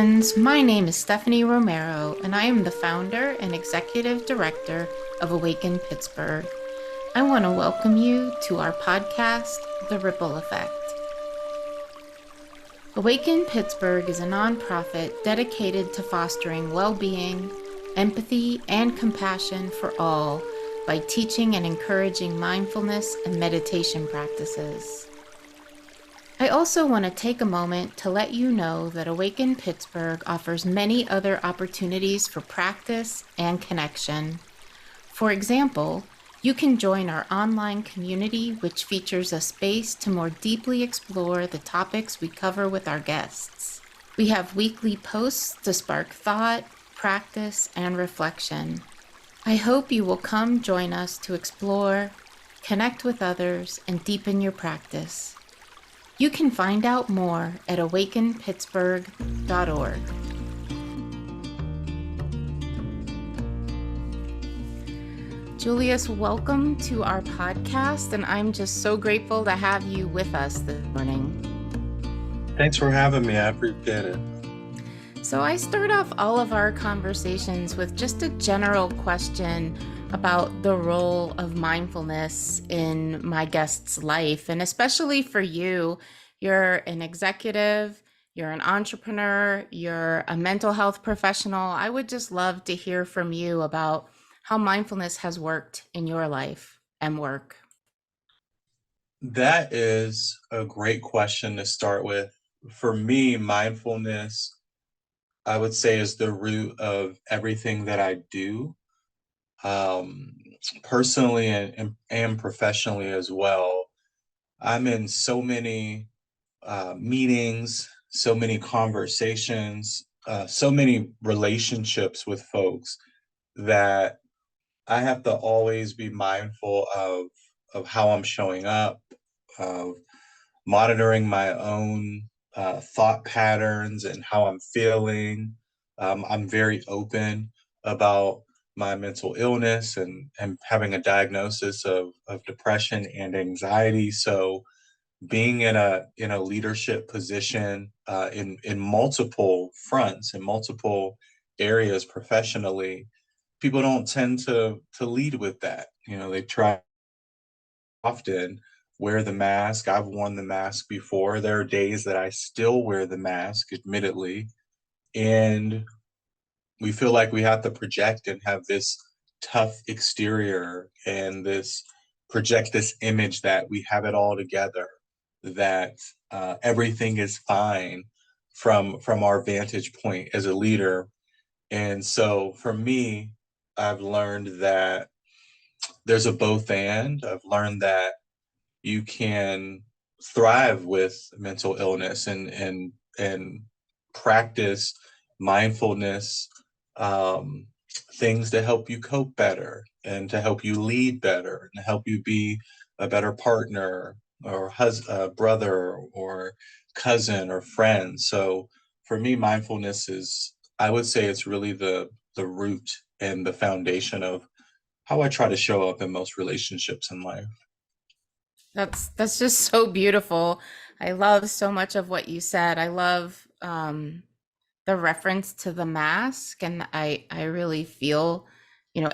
friends. My name is Stephanie Romero, and I am the founder and executive director of Awaken Pittsburgh. I want to welcome you to our podcast, The Ripple Effect. Awaken Pittsburgh is a nonprofit dedicated to fostering well-being, empathy, and compassion for all by teaching and encouraging mindfulness and meditation practices. I also want to take a moment to let you know that Awaken Pittsburgh offers many other opportunities for practice and connection. For example, you can join our online community, which features a space to more deeply explore the topics we cover with our guests. We have weekly posts to spark thought, practice, and reflection. I hope you will come join us to explore, connect with others, and deepen your practice. You can find out more at awakenpittsburgh.org. Julius, welcome to our podcast, and I'm just so grateful to have you with us this morning. Thanks for having me. I appreciate it. So I start off all of our conversations with just a general question about the role of mindfulness in my guest's life. And especially for you, you're an executive, you're an entrepreneur, you're a mental health professional. I would just love to hear from you about how mindfulness has worked in your life and work. That is a great question to start with. For me, mindfulness, I would say, is the root of everything that I do, personally and professionally as well. I'm in so many meetings, so many conversations, so many relationships with folks that I have to always be mindful of how I'm showing up, of monitoring my own thought patterns and how I'm feeling. I'm very open about my mental illness and having a diagnosis of depression and anxiety. So being in a leadership position in multiple fronts, in multiple areas professionally, people don't tend to lead with that. They try often wear the mask. I've worn the mask before. There are days that I still wear the mask, admittedly, and we feel like we have to project and have this tough exterior and this project this image that we have it all together, that everything is fine from our vantage point as a leader. And so for me, I've learned that there's a both and. I've learned that you can thrive with mental illness and practice mindfulness, things to help you cope better and to help you lead better and to help you be a better partner or brother or cousin or friend. So for me, mindfulness is, I would say, it's really the root and the foundation of how I try to show up in most relationships in life. That's just so beautiful. I love so much of what you said. I love the reference to the mask, and I really feel, you know,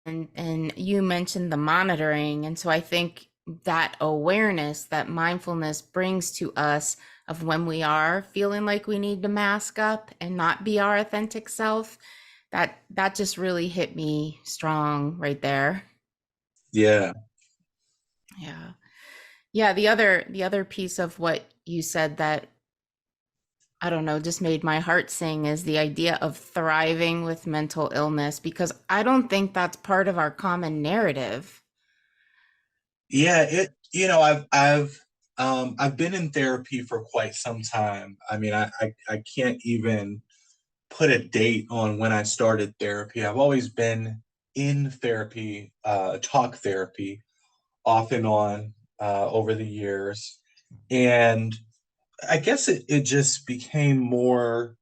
and you mentioned the monitoring, and so I think that awareness that mindfulness brings to us of when we are feeling like we need to mask up and not be our authentic self, that just really hit me strong right there. Yeah. Yeah. Yeah, the other piece of what you said that I don't know, just made my heart sing is the idea of thriving with mental illness, because I don't think that's part of our common narrative. Yeah, I've been in therapy for quite some time. I mean, I can't even put a date on when I started therapy. I've always been in therapy, talk therapy, off and on, over the years. And I guess it just became more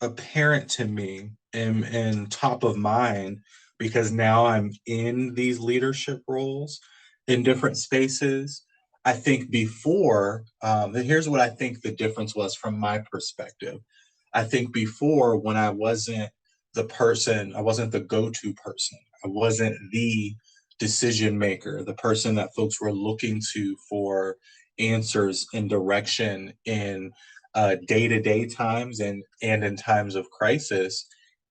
apparent to me and top of mind because now I'm in these leadership roles in different spaces. I think before, here's what I think the difference was from my perspective. I think before, when I wasn't the person, I wasn't the go-to person, I wasn't the decision maker, the person that folks were looking to for answers and direction in day-to-day times and in times of crisis.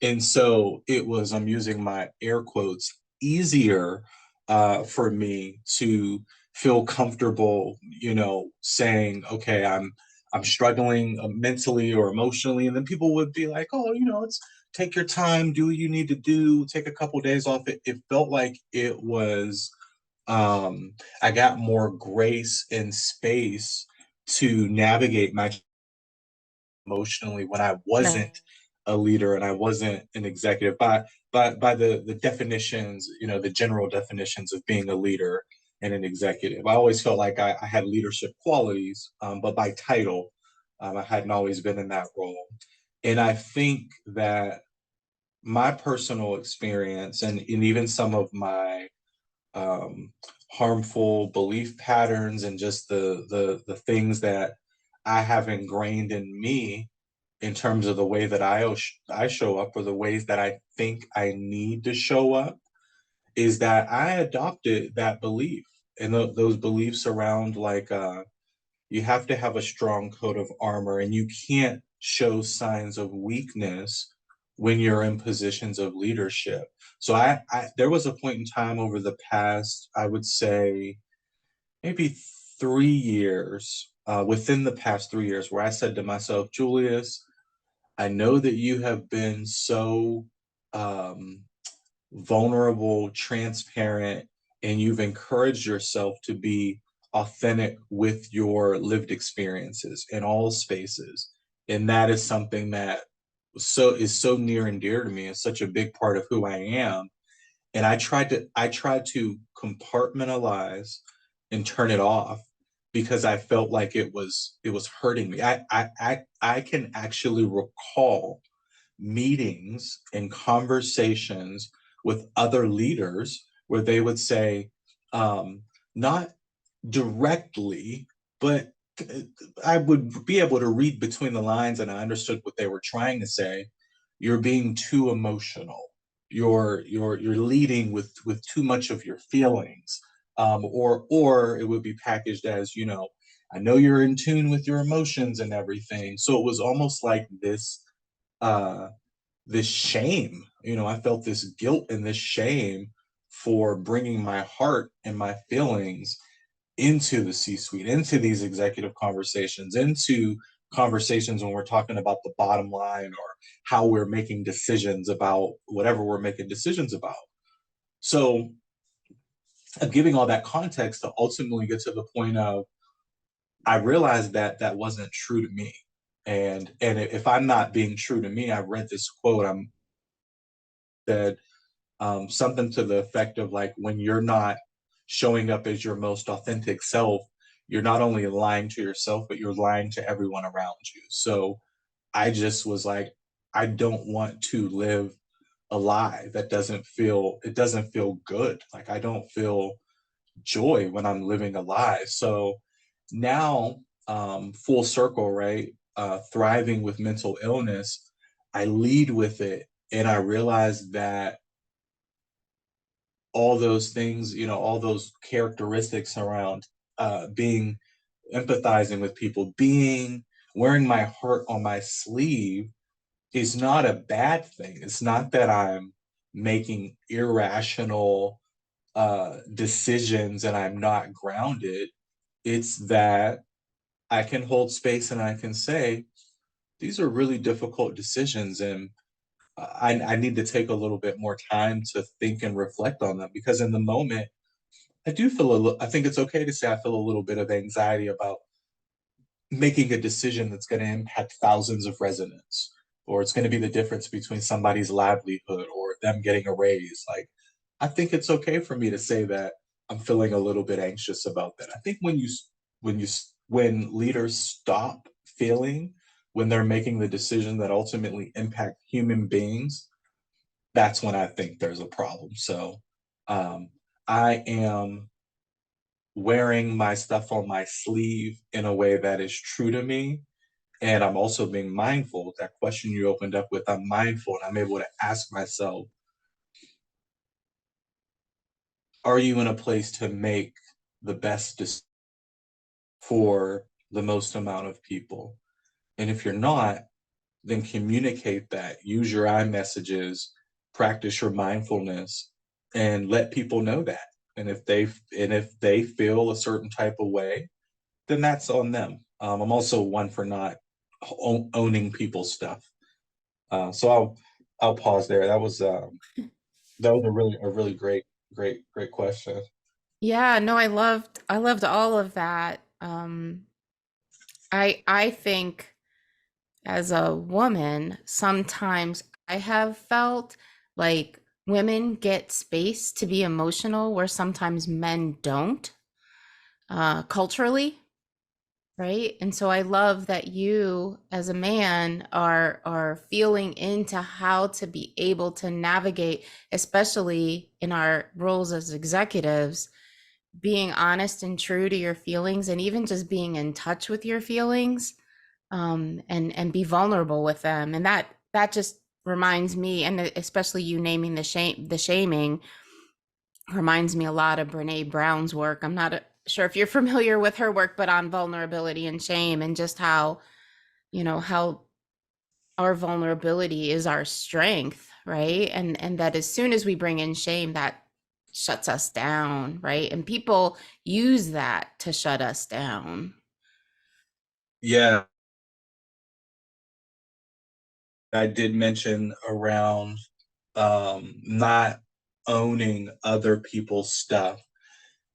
And so it was, I'm using my air quotes, easier for me to feel comfortable, saying, okay, I'm struggling mentally or emotionally, and then people would be like, oh, it's take your time, do what you need to do, take a couple days off. It felt like it was, I got more grace and space to navigate my emotionally when I Right. wasn't a leader and I wasn't an executive by the definitions, the general definitions of being a leader and an executive. I always felt like I had leadership qualities, but by title, I hadn't always been in that role. And I think that my personal experience and even some of my um, harmful belief patterns and just the things that I have ingrained in me in terms of the way that I show up or the ways that I think I need to show up is that I adopted that belief and those beliefs around like you have to have a strong coat of armor and you can't show signs of weakness when you're in positions of leadership. So I there was a point in time over the past, I would say maybe 3 years, within the past 3 years, where I said to myself, Julius, I know that you have been so um, vulnerable, transparent, and you've encouraged yourself to be authentic with your lived experiences in all spaces. And that is something that so near and dear to me. It's such a big part of who I am. And I tried to compartmentalize and turn it off because I felt like it was hurting me. I can actually recall meetings and conversations with other leaders where they would say, not directly, but I would be able to read between the lines and I understood what they were trying to say. You're being too emotional. You're leading with too much of your feelings. Or it would be packaged as, I know you're in tune with your emotions and everything. So it was almost like uh this shame. I felt this guilt and this shame for bringing my heart and my feelings into the C suite, into these executive conversations, into conversations when we're talking about the bottom line or how we're making decisions about whatever we're making decisions about. So, giving all that context to ultimately get to the point of I realized that that wasn't true to me. And if I'm not being true to me, I read this quote. I'm said something to the effect of like when you're not showing up as your most authentic self, you're not only lying to yourself, but you're lying to everyone around you. So I just was like, I don't want to live a lie that doesn't feel good. Like I don't feel joy when I'm living a lie. So now, full circle, right? Thriving with mental illness, I lead with it. And I realize that all those things, all those characteristics around being empathizing with people, being wearing my heart on my sleeve is not a bad thing. It's not that I'm making irrational decisions and I'm not grounded. It's that I can hold space and I can say, these are really difficult decisions. And I need to take a little bit more time to think and reflect on them because in the moment, I do feel I think it's okay to say I feel a little bit of anxiety about making a decision that's going to impact thousands of residents, or it's going to be the difference between somebody's livelihood or them getting a raise. Like, I think it's okay for me to say that I'm feeling a little bit anxious about that. I think when leaders stop feeling when they're making the decision that ultimately impact human beings, that's when I think there's a problem. So, um, I am wearing my stuff on my sleeve in a way that is true to me. And I'm also being mindful. That question you opened up with, I'm mindful and I'm able to ask myself, are you in a place to make the best decision for the most amount of people? And if you're not, then communicate that. Use your I messages, practice your mindfulness, and let people know that. And if they feel a certain type of way, then that's on them. I'm also one for not owning people's stuff. So I'll pause there. That was a really great question. Yeah, no, I loved all of that. I think as a woman, sometimes I have felt like women get space to be emotional where sometimes men don't, culturally, right? And so I love that you as a man are feeling into how to be able to navigate, especially in our roles as executives, being honest and true to your feelings and even just being in touch with your feelings, and be vulnerable with them. And that just reminds me, and especially you naming the shaming reminds me a lot of Brene Brown's work. I'm not sure if you're familiar with her work, but on vulnerability and shame, and just how, how our vulnerability is our strength, right? And that as soon as we bring in shame, that shuts us down, right? And people use that to shut us down. Yeah, I did mention around not owning other people's stuff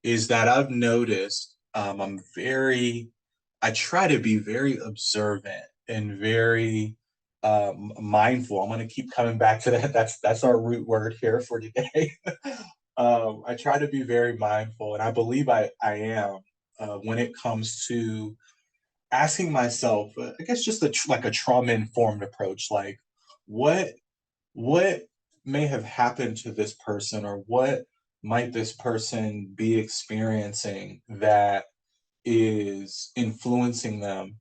is that I've noticed I try to be very observant and very mindful. I'm going to keep coming back to that. That's our root word here for today. I try to be very mindful, and I believe I am when it comes to asking myself, I guess just like a trauma informed approach, like what what may have happened to this person, or what might this person be experiencing that is influencing them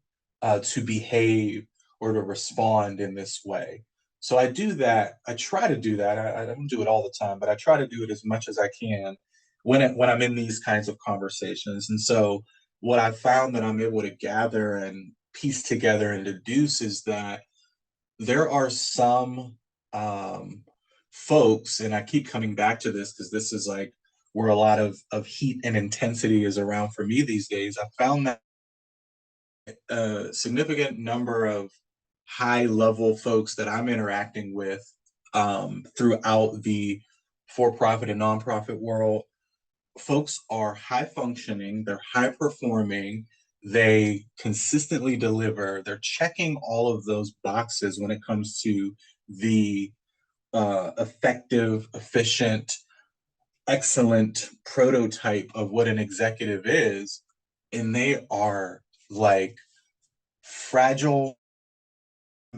to behave or to respond in this way. So I do that. I try to do that. I don't do it all the time, but I try to do it as much as I can when I'm in these kinds of conversations. And so what I found that I'm able to gather and piece together and deduce is that there are some um, folks, and I keep coming back to this because this is like where a lot of heat and intensity is around for me these days. I found that a significant number of high level folks that I'm interacting with throughout the for profit and nonprofit world, folks are high functioning, they're high performing, they consistently deliver, they're checking all of those boxes when it comes to the effective, efficient, excellent prototype of what an executive is. And they are like fragile.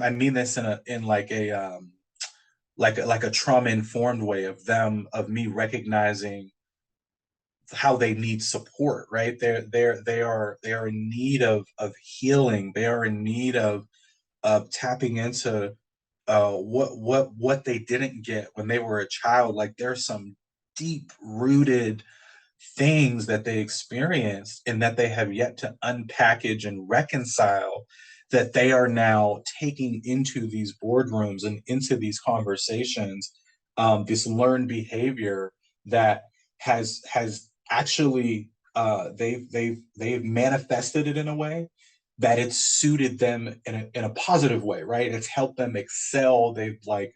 I mean this in like a trauma informed way of them, of me recognizing how they need support, right? They are in need of healing. They are in need of tapping into what they didn't get when they were a child. Like there's some deep rooted things that they experienced and that they have yet to unpackage and reconcile, that they are now taking into these boardrooms and into these conversations, this learned behavior that has actually they've manifested it in a way that it's suited them in a positive way, right? It's helped them excel. They've like,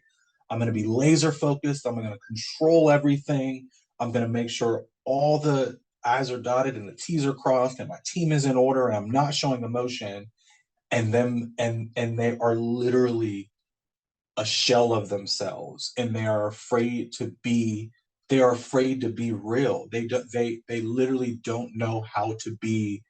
I'm going to be laser focused. I'm going to control everything. I'm going to make sure all the I's are dotted and the T's are crossed and my team is in order and I'm not showing emotion. And they are literally a shell of themselves, and they are afraid to be real. They literally don't know how to be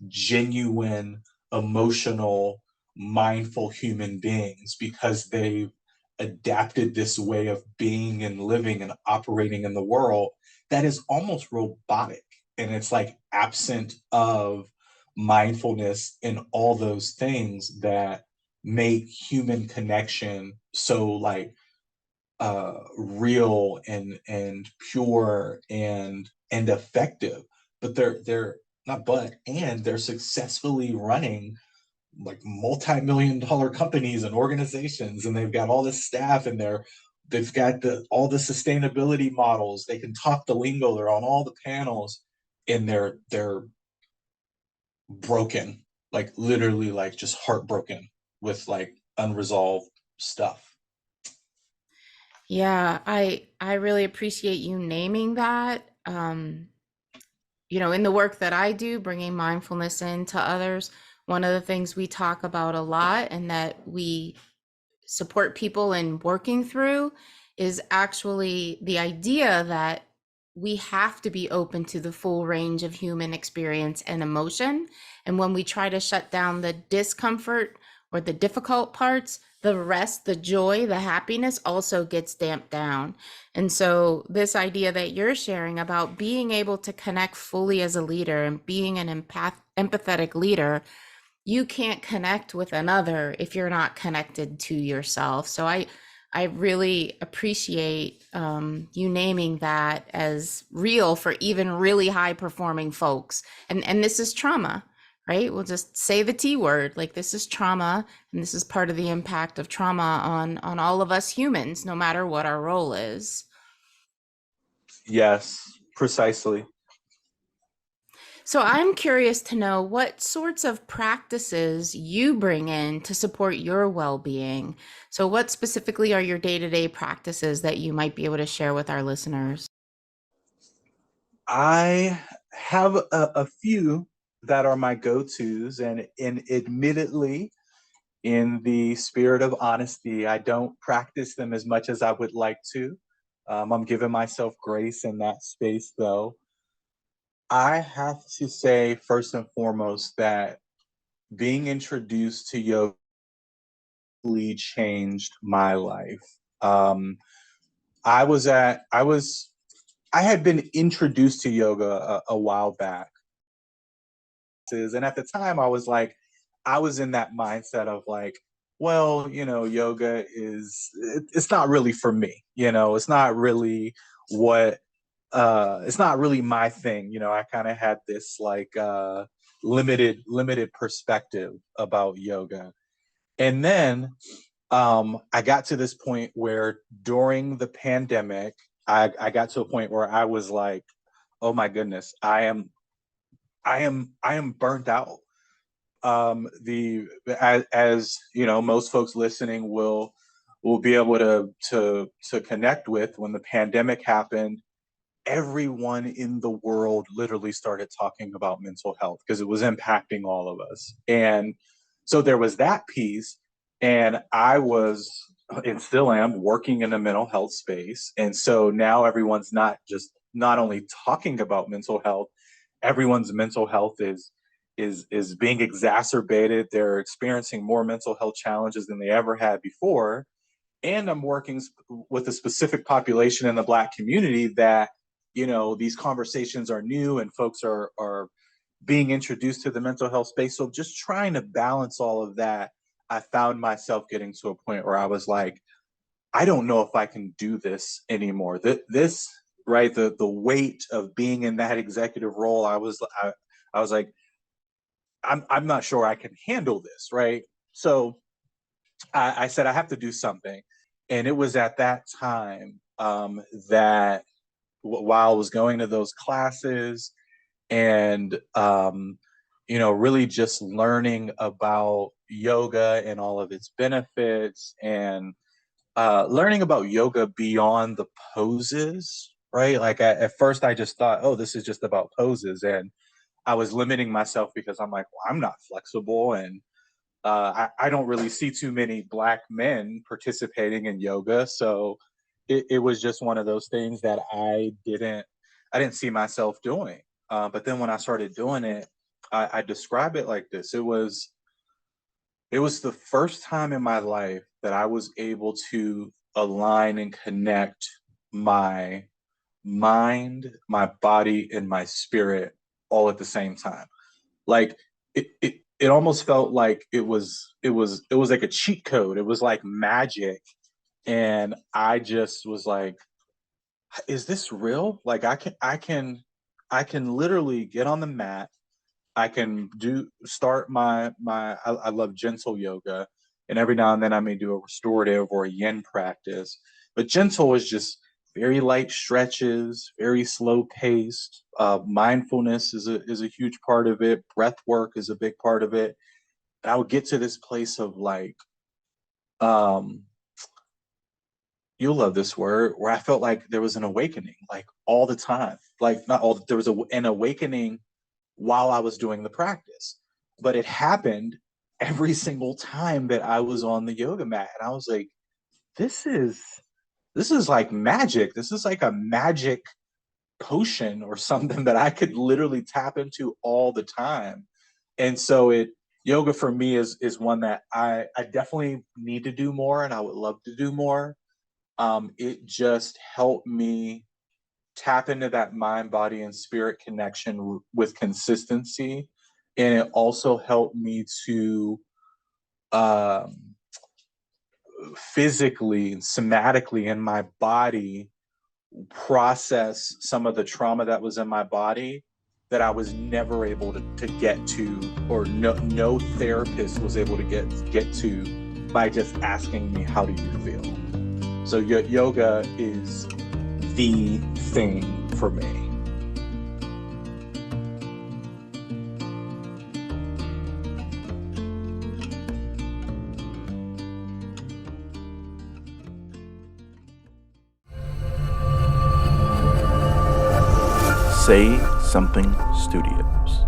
genuine, emotional, mindful human beings because they've adapted this way of being and living and operating in the world that is almost robotic. and it's like absent of mindfulness and all those things that make human connection so like real and pure and effective. But they're not but and they're successfully running like multi-million dollar companies and organizations, and they've got all this staff, and they've got all the sustainability models, they can talk the lingo, they're on all the panels, and they're broken, like literally like just heartbroken with like unresolved stuff. Yeah, I really appreciate you naming that. In the work that I do, bringing mindfulness into others, one of the things we talk about a lot and that we support people in working through is actually the idea that we have to be open to the full range of human experience and emotion. And when we try to shut down the discomfort or the difficult parts, the rest, the joy, the happiness also gets damped down. And so, this idea that you're sharing about being able to connect fully as a leader and being an empathetic leader, you can't connect with another if you're not connected to yourself. So I really appreciate you naming that as real for even really high performing folks. And this is trauma, right? We'll just say the T word, like this is trauma, and this is part of the impact of trauma on all of us humans, no matter what our role is. Yes, precisely. So I'm curious to know what sorts of practices you bring in to support your well-being. So what specifically are your day-to-day practices that you might be able to share with our listeners? I have a few that are my go-tos, and admittedly, in the spirit of honesty, I don't practice them as much as I would like to. I'm giving myself grace in that space, though. I have to say, first and foremost, that being introduced to yoga really changed my life. Um, I had been introduced to yoga a while back, and at the time, I was in that mindset of like, well, yoga it's not really for me. It's not really what it's not really my thing. I kind of had this like limited perspective about yoga. And then I got to this point where during the pandemic, I got to a point where I was like, oh my goodness, I am burnt out. The as most folks listening will be able to connect with, when the pandemic happened, everyone in the world literally started talking about mental health because it was impacting all of us. And so there was that piece. And I was, and still am, working in a mental health space. And so now everyone's not only talking about mental health, everyone's mental health is being exacerbated. They're experiencing more mental health challenges than they ever had before. And I'm working with a specific population in the Black community that, these conversations are new and folks are being introduced to the mental health space. So just trying to balance all of that, I found myself getting to a point where I was like, I don't know if I can do this anymore. This right, the weight of being in that executive role, I was like, I'm not sure I can handle this, right? So I said I have to do something. And it was at that time that while I was going to those classes and really just learning about yoga and all of its benefits, and learning about yoga beyond the poses, right? Like at first I just thought, oh, this is just about poses. And I was limiting myself because I'm like, well, I'm not flexible, and I don't really see too many Black men participating in yoga. So it was just one of those things that I didn't see myself doing. But then when I started doing it, I describe it like this. It was the first time in my life that I was able to align and connect my mind, my body, and my spirit all at the same time. Like it almost felt like it was like a cheat code. It was like magic. And I just was like, is this real? Like I can literally get on the mat. I can do start I love gentle yoga, and every now and then I may do a restorative or a yin practice. But gentle is just very light stretches, very slow paced. Mindfulness is a huge part of it. Breath work is a big part of it. And I would get to this place of like, um, you'll love this word, where I felt like there was an awakening, like all the time. Like not all, there was an awakening while I was doing the practice. But it happened every single time that I was on the yoga mat. And I was like, this is this is like magic. This is like a magic potion or something that I could literally tap into all the time. And so it yoga for me is one that I definitely need to do more and I would love to do more. It just helped me tap into that mind, body, and spirit connection with consistency. And it also helped me to um, physically and somatically in my body process some of the trauma that was in my body that I was never able to get to, or no therapist was able to get to by just asking me, how do you feel? So yoga is the thing for me. Say Something Studios.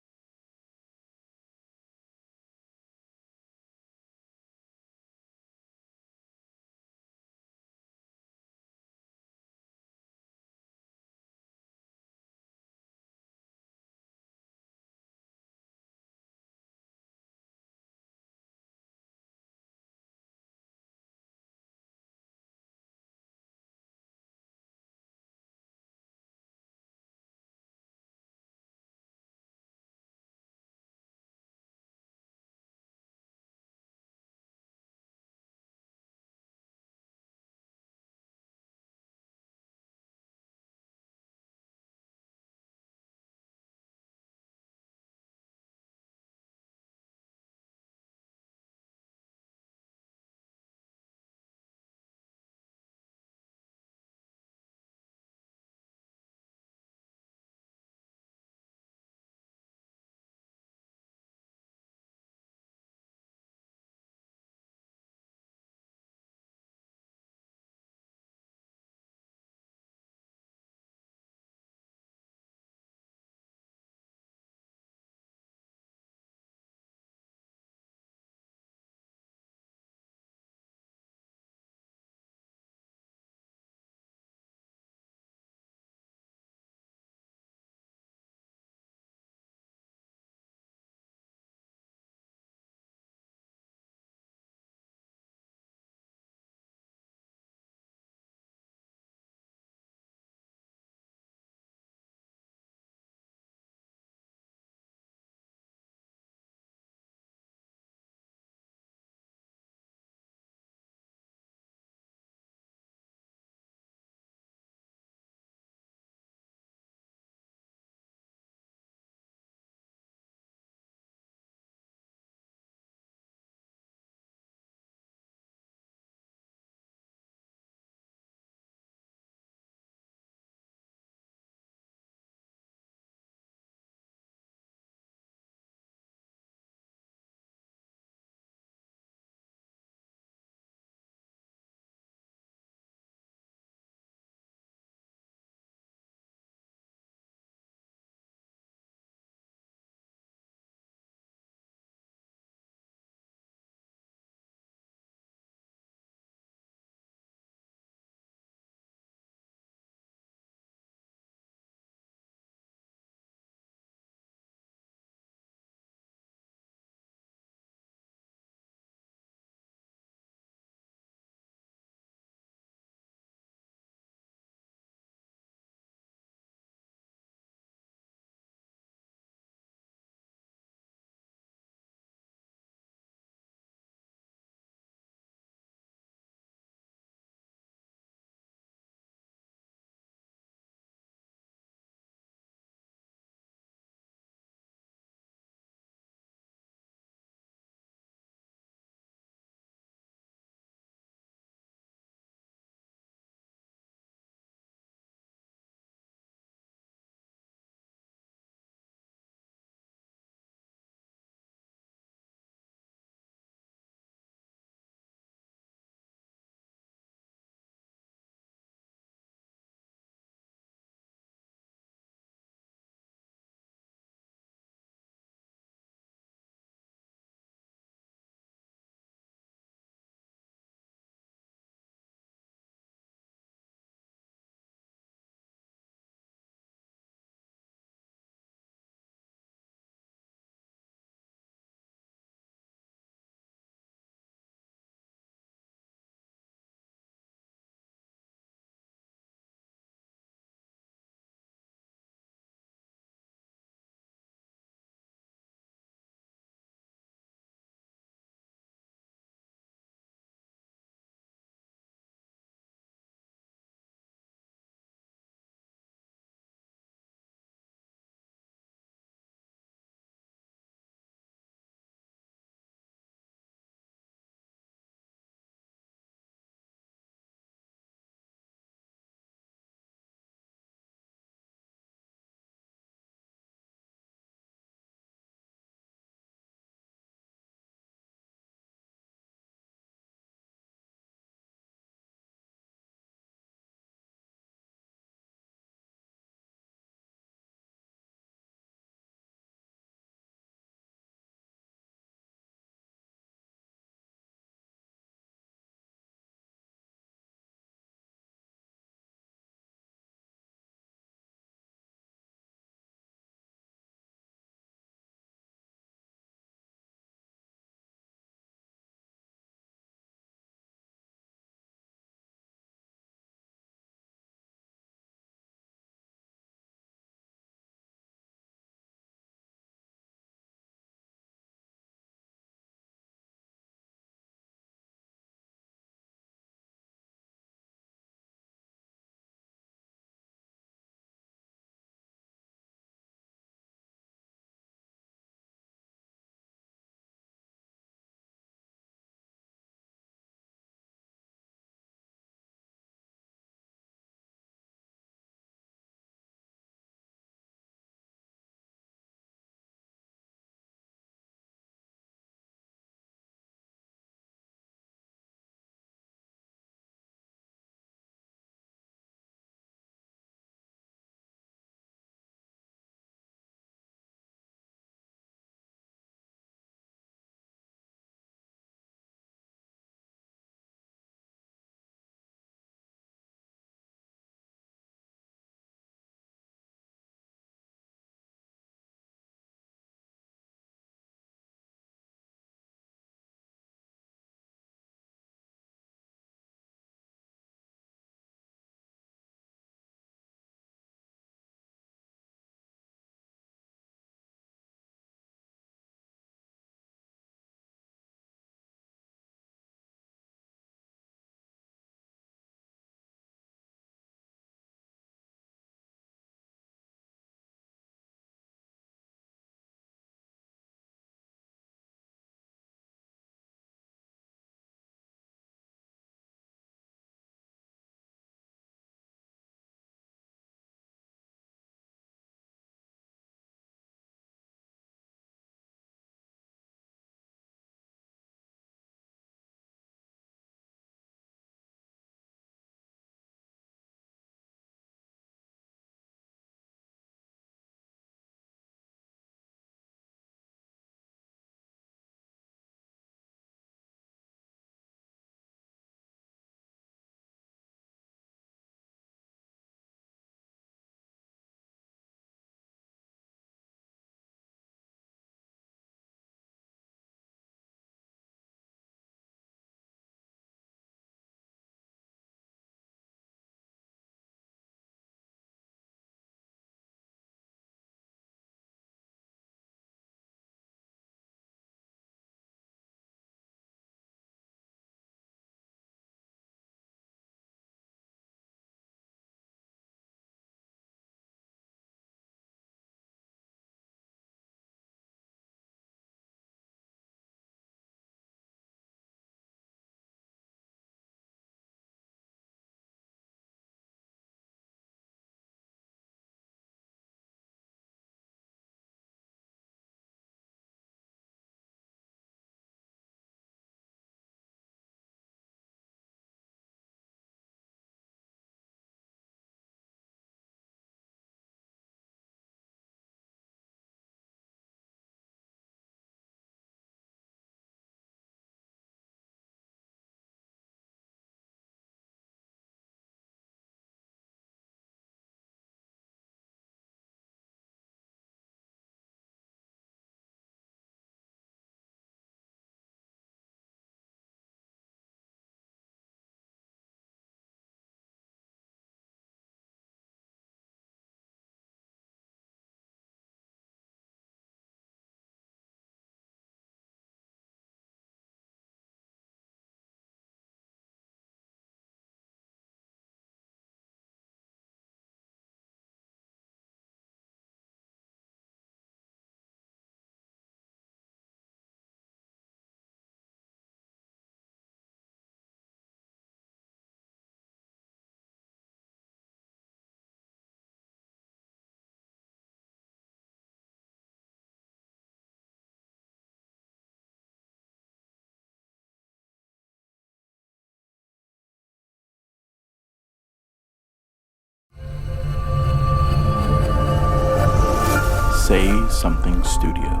Something Studios.